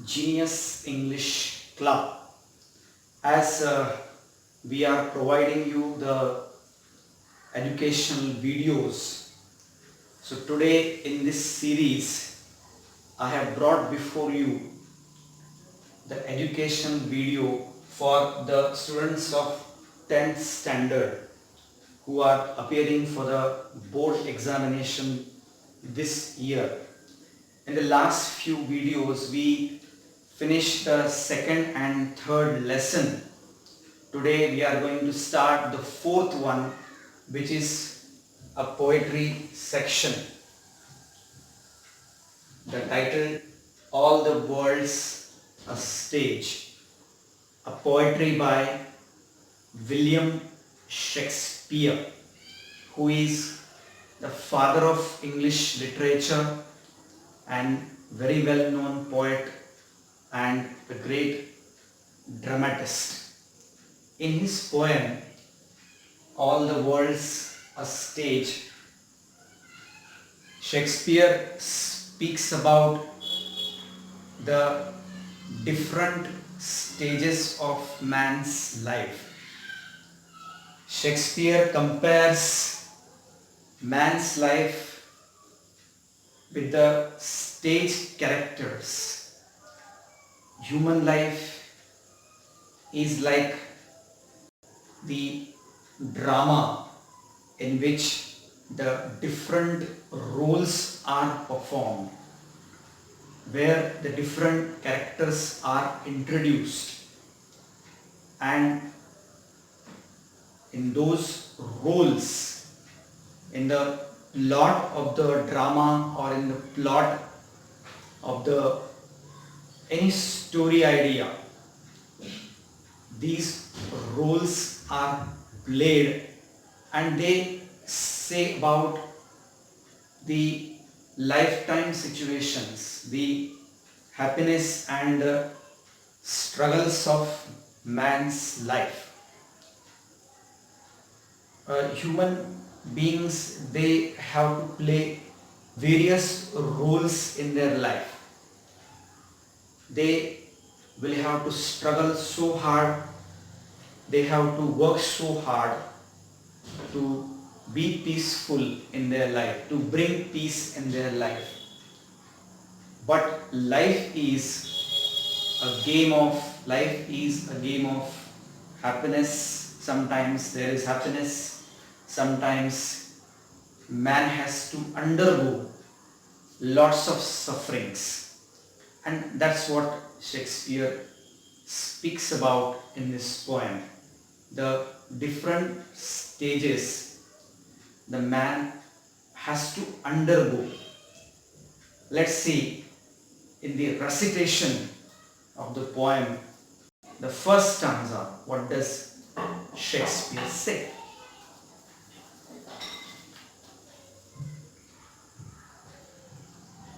Genius English Club, as we are providing you the educational videos. So today in this series I have brought before you the educational video for the students of 10th standard who are appearing for the board examination this year. In the last few videos we finished the second and third lesson. Today we are going to start the fourth one, which is a poetry section. The title, All the World's a Stage, a poetry by William Shakespeare, who is the father of English literature and very well known poet and a great dramatist. In his poem, All the World's a Stage, Shakespeare speaks about the different stages of man's life. Shakespeare compares man's life with the stage characters. Human life is like the drama in which the different roles are performed, where the different characters are introduced, and in those roles, in the plot of the drama or in the plot of the any story idea, these roles are played and they say about the lifetime situations, the happiness and struggles of man's life. Human beings, they have to play various roles in their life. They will have to struggle so hard, they have to work so hard to be peaceful in their life, to bring peace in their life. But life is a game of happiness. Sometimes there is happiness, sometimes man has to undergo lots of sufferings. And that's what Shakespeare speaks about in this poem. The different stages the man has to undergo. Let's see in the recitation of the poem, the first stanza, what does Shakespeare say?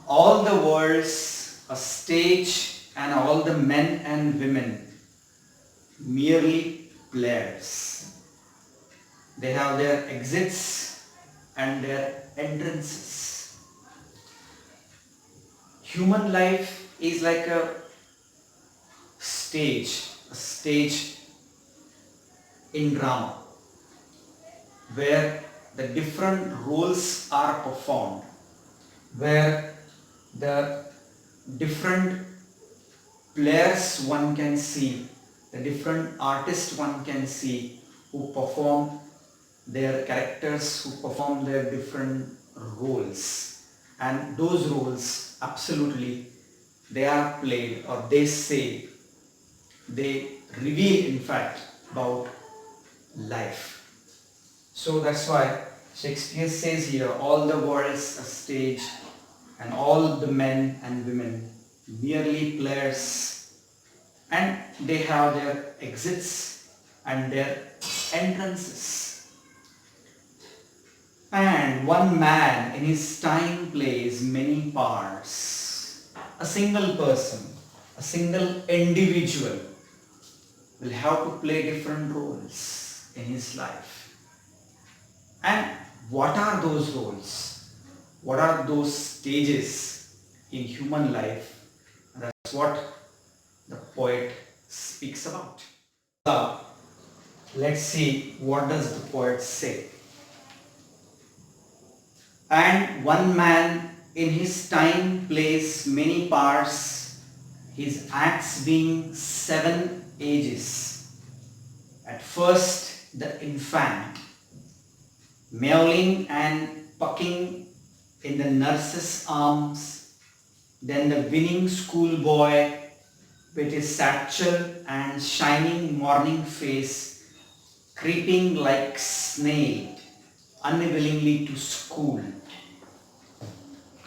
All the world's a stage and all the men and women merely players. They have their exits and their entrances. Human life is like a stage in drama, where the different roles are performed, where the different players one can see, the different artists one can see who perform their characters, who perform their different roles. And those roles, absolutely, they are played, or they say, they reveal in fact about life. So that's why Shakespeare says here, all the world's a stage and all the men and women merely players, and they have their exits and their entrances. And one man in his time plays many parts. A single person, a single individual will have to play different roles in his life. And what are those roles? What are those stages in human life? That's what the poet speaks about. Let's see what does the poet say. And one man in his time plays many parts, his acts being 7 ages. At first the infant, mewling and pucking in the nurse's arms, then the winning schoolboy with his satchel and shining morning face, creeping like snail unwillingly to school.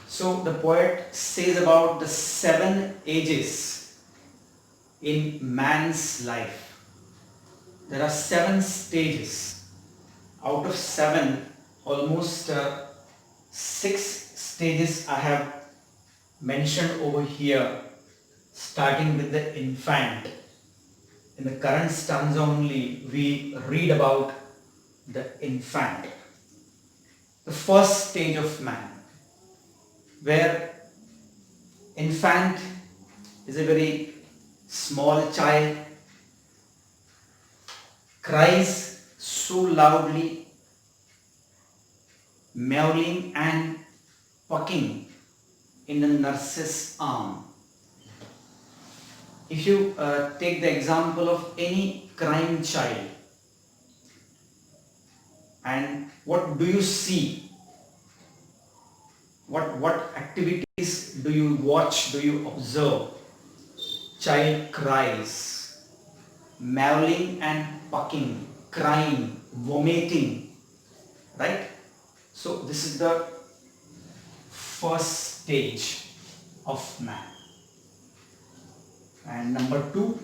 So the poet says about the 7 ages in man's life. There are 7 stages. Out of 7, almost 6 stages I have mentioned over here, starting with the infant. In the current stanza only, we read about the infant. The first stage of man, where infant is a very small child, cries so loudly, mewling and pucking in the nurse's arm. If you take the example of any crying child, and what do you see? What activities do you watch, do you observe? Child cries, mewling and pucking, crying, vomiting, right? So this is the first stage of man. And number 2,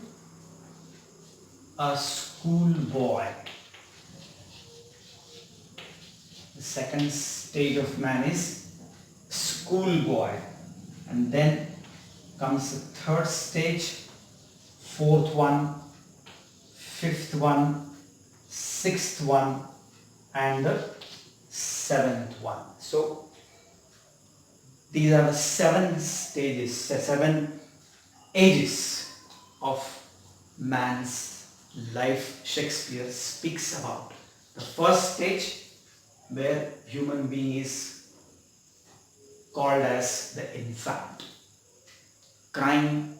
a schoolboy. The second stage of man is schoolboy, and then comes the third stage, fourth one, fifth one, sixth one, and the 7th one. So these are the 7 stages, 7 ages of man's life Shakespeare speaks about. The first stage, where human being is called as the infant, crying,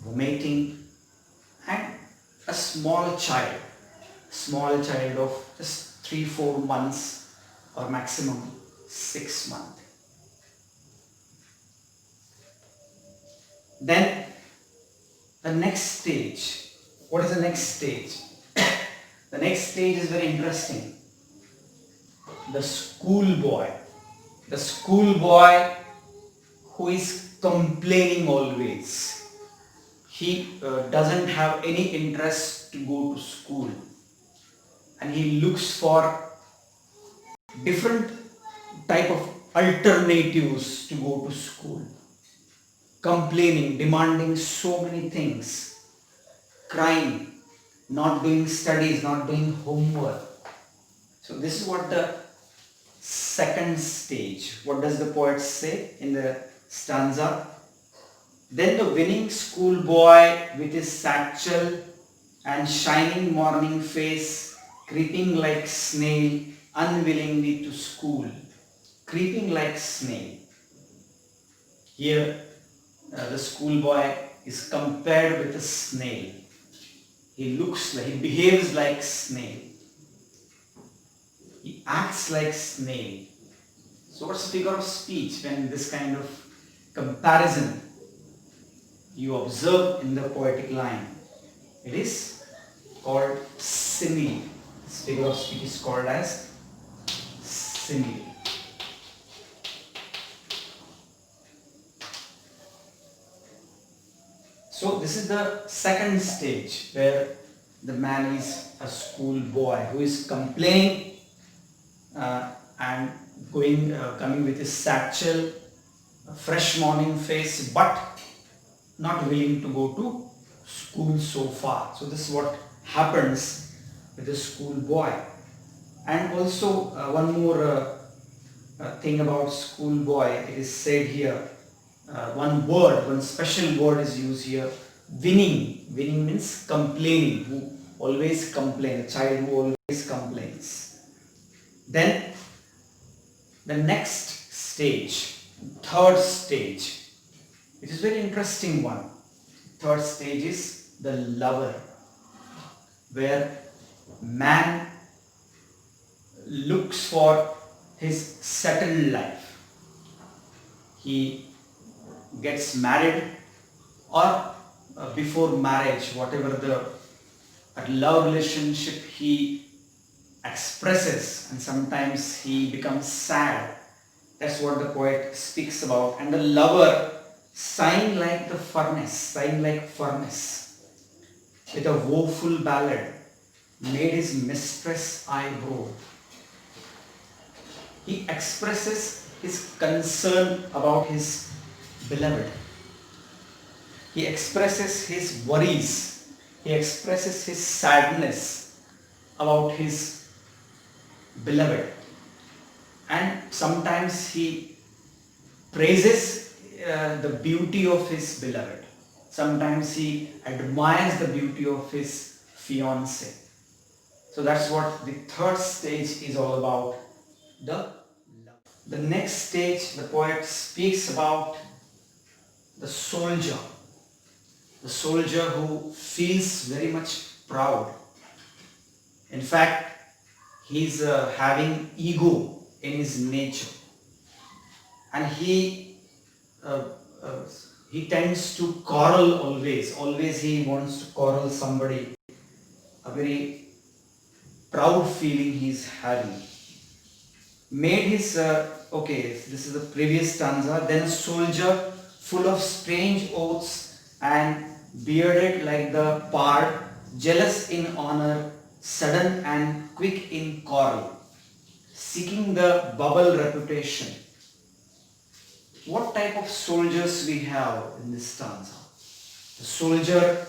vomiting, and a small child of just 3-4 months or maximum 6 months. Then the next stage. What is the next stage? The next stage is very interesting. The schoolboy. The schoolboy who is complaining always. He doesn't have any interest to go to school, and he looks for different type of alternatives to go to school. Complaining, demanding so many things, crying, not doing studies, not doing homework. So this is what the second stage. What does the poet say in the stanza? Then the winning schoolboy with his satchel and shining morning face, creeping like snail unwillingly to school. Creeping like snail. Here the schoolboy is compared with a snail. He behaves like snail. He acts like snail. So what's the figure of speech when this kind of comparison you observe in the poetic line? It is called simile. This figure of speech is called as simile. So this is the second stage, where the man is a schoolboy who is complaining and coming with his satchel, a fresh morning face, but not willing to go to school so far. So this is what happens with the schoolboy. And also one more thing about schoolboy. It is said here, one special word is used here. Winning. Winning means complaining. Who always complain. A child who always complains. Then the next stage, third stage, which is very interesting one. Third stage is the lover, where man looks for his settled life. He gets married, or before marriage, whatever the love relationship he expresses, and sometimes he becomes sad. That's what the poet speaks about. And the lover, sighing like furnace, with a woeful ballad, made his mistress eyebrow. He expresses his concern about his beloved. He expresses his worries. He expresses his sadness about his beloved. And sometimes he praises the beauty of his beloved. Sometimes he admires the beauty of his fiancée. So that's what the third stage is all about. The next stage, the poet speaks about the soldier who feels very much proud. In fact, he's having ego in his nature, and he tends to quarrel always. Always he wants to quarrel somebody. A very proud feeling he's having. Made his this is the previous stanza. Then a soldier full of strange oaths and bearded like the pard, jealous in honor, sudden and quick in quarrel, seeking the bubble reputation. What type of soldiers we have in this stanza? The soldier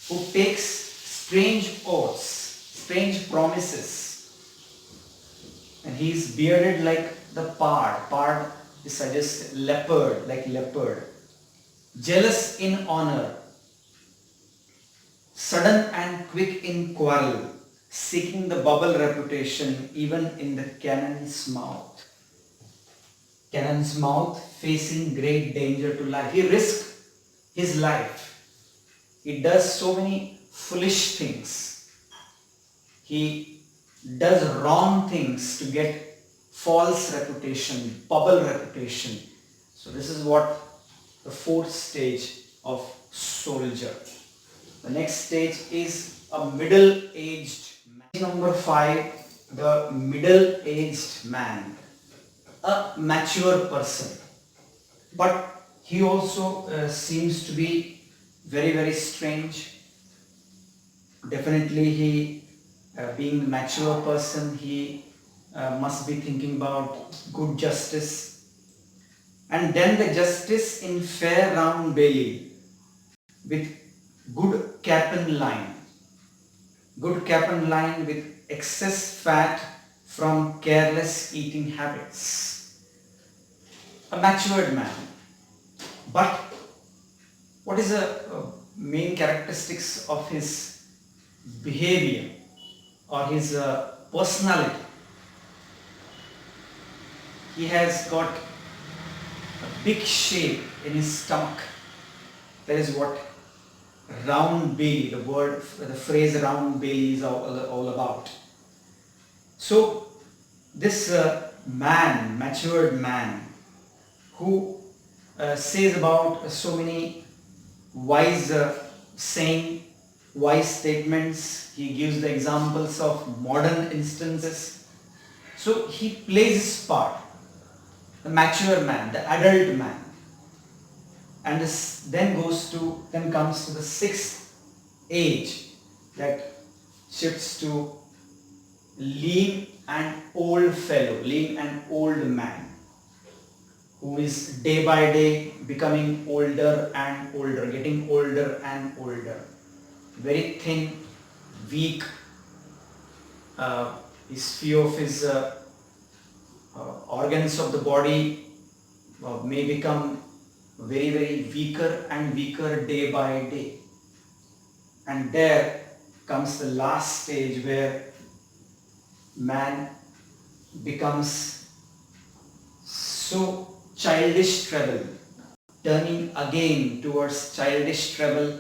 who takes strange oaths, strange promises, and he is bearded like the pard. Pard is suggests leopard, like leopard. Jealous in honor, sudden and quick in quarrel, seeking the bubble reputation even in the cannon's mouth. Cannon's mouth, facing great danger to life. He risks his life. He does so many foolish things. He does wrong things to get false reputation, bubble reputation. So this is what the fourth stage of soldier. The next stage is a middle-aged man. Number 5, the middle-aged man. A mature person. But he also seems to be very, very strange. Definitely he, being a mature person, he must be thinking about good justice. And then the justice in fair round belly with good cap and line. Good cap and line with excess fat from careless eating habits. A matured man. But what is the main characteristics of his behavior or his personality? He has got a big shape in his stomach. That is what round belly, the phrase round belly is all about. So this man, matured man, who says about so many wise saying, wise statements, he gives the examples of modern instances. So he plays his part, the mature man, the adult man. And this then comes to the 6th age, that shifts to lean and old fellow, lean and old man, who is day by day becoming older and older, getting older and older. Very thin, weak, his few of his organs of the body may become very, very weaker and weaker day by day. And there comes the last stage where man becomes so childish treble, turning again towards childish treble,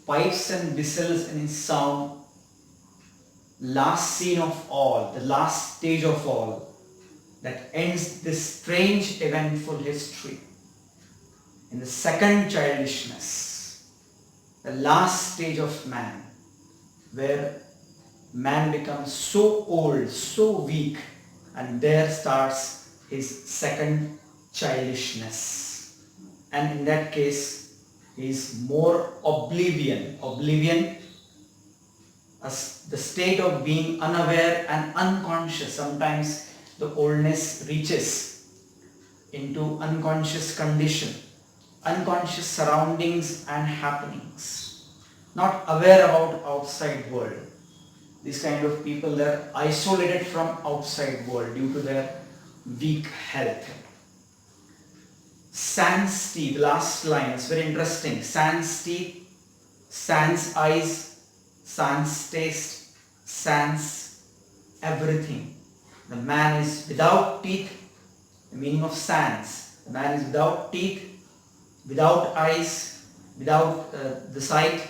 pipes and whistles in his sound. Last scene of all, the last stage of all, that ends this strange eventful history. In the second childishness, the last stage of man, where man becomes so old, so weak, and there starts his second childishness. And in that case, he is more oblivion. Oblivion, the state of being unaware and unconscious. Sometimes the oldness reaches into unconscious condition, unconscious surroundings and happenings, not aware about outside world. These kind of people, they are isolated from outside world due to their weak health. Sans teeth, last line is very interesting. Sans teeth, sans eyes, sans taste, sans everything. The man is without teeth. The meaning of sans. The man is without teeth, without eyes, without the sight,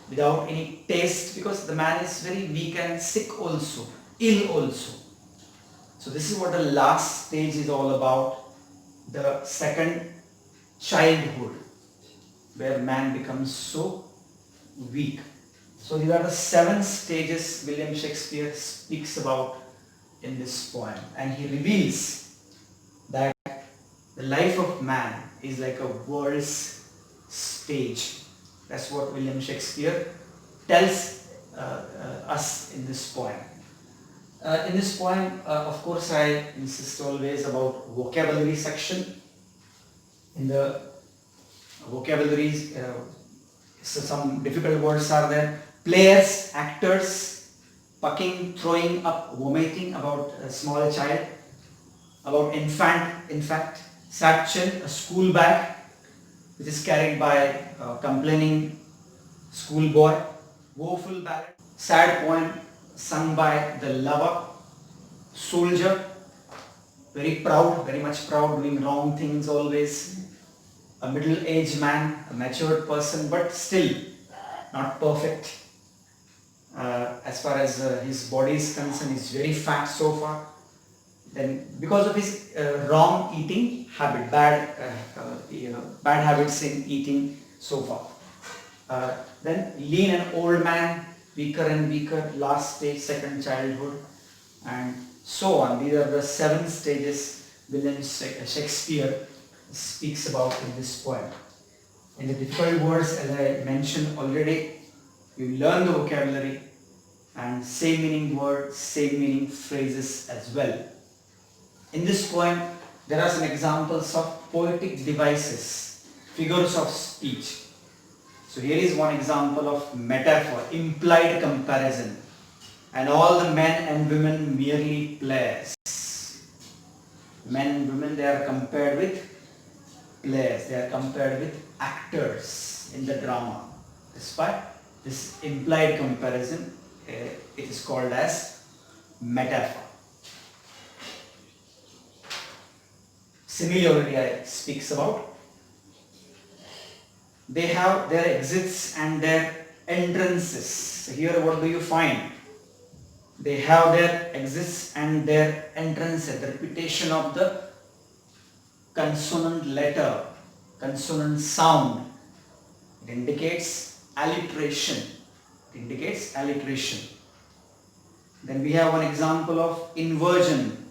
without any taste, because the man is very weak and sick also, ill also. So this is what the last stage is all about, the second childhood, where man becomes so weak. So these are the 7 stages William Shakespeare speaks about in this poem, and he reveals that the life of man is like a world's stage. That's what William Shakespeare tells us in this poem. In this poem, of course, I insist always about vocabulary section. In the vocabularies, so some difficult words are there. Players, actors, pucking, throwing up, vomiting, about a small child, about infant, satchel, a school bag, which is carried by a complaining schoolboy, woeful ballad, sad poem sung by the lover, soldier, very proud, very much proud, doing wrong things always, a middle-aged man, a matured person, but still not perfect. As far as his body is concerned, he's very fat so far. Then because of his wrong eating habit, bad habits in eating so far. Then lean and old man, weaker and weaker, last stage, second childhood, and so on. These are the 7 stages William Shakespeare speaks about in this poem. In the difficult words, as I mentioned already, you learn the vocabulary and same meaning words, same meaning phrases as well. In this poem, there are some examples of poetic devices, figures of speech. So here is one example of metaphor, implied comparison. And all the men and women merely players. Men and women, they are compared with players, they are compared with actors in the drama. Despite this implied comparison, it is called as metaphor. Similarly, speaks about, they have their exits and their entrances. So here what do you find? They have their exits and their entrances, the repetition of the consonant letter, consonant sound. It indicates alliteration. It indicates alliteration. Then we have one example of inversion,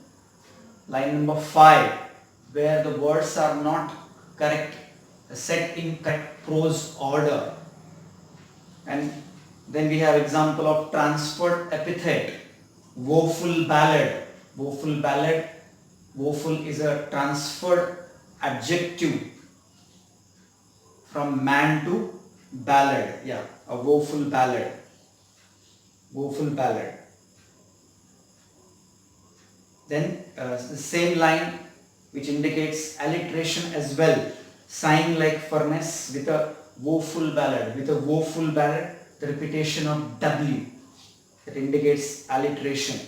line number 5, where the words are not correct, set in correct prose order. And then we have example of transferred epithet, woeful ballad. Woeful ballad, woeful is a transferred adjective from man to ballad. Yeah, a woeful ballad. Woeful ballad. Then the same line which indicates alliteration as well. Sighing like furnace with a woeful ballad. With a woeful ballad, the repetition of W that indicates alliteration.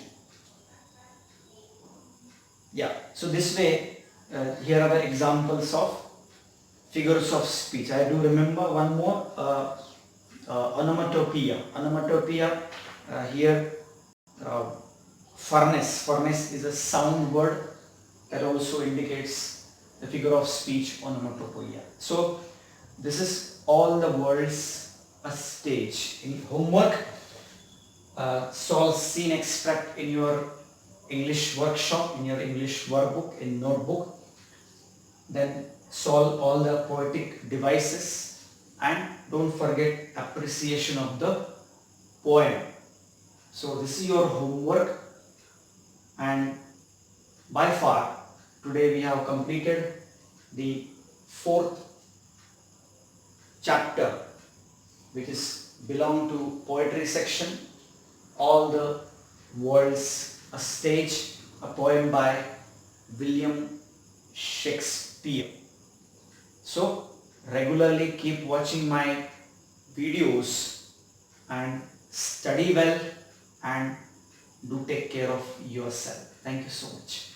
Yeah, so this way, here are the examples of figures of speech. I do remember one more, onomatopoeia. Onomatopoeia, here furnace. Furnace is a sound word that also indicates the figure of speech onomatopoeia. So this is all the words a stage. In homework, solve scene extract in your English workshop, in your English workbook, in notebook. Then solve all the poetic devices and don't forget appreciation of the poem. So this is your homework, and by far today we have completed the 4th chapter, which is belong to poetry section. All the World's a Stage, a poem by William Shakespeare. So regularly keep watching my videos and study well and do take care of yourself. Thank you so much.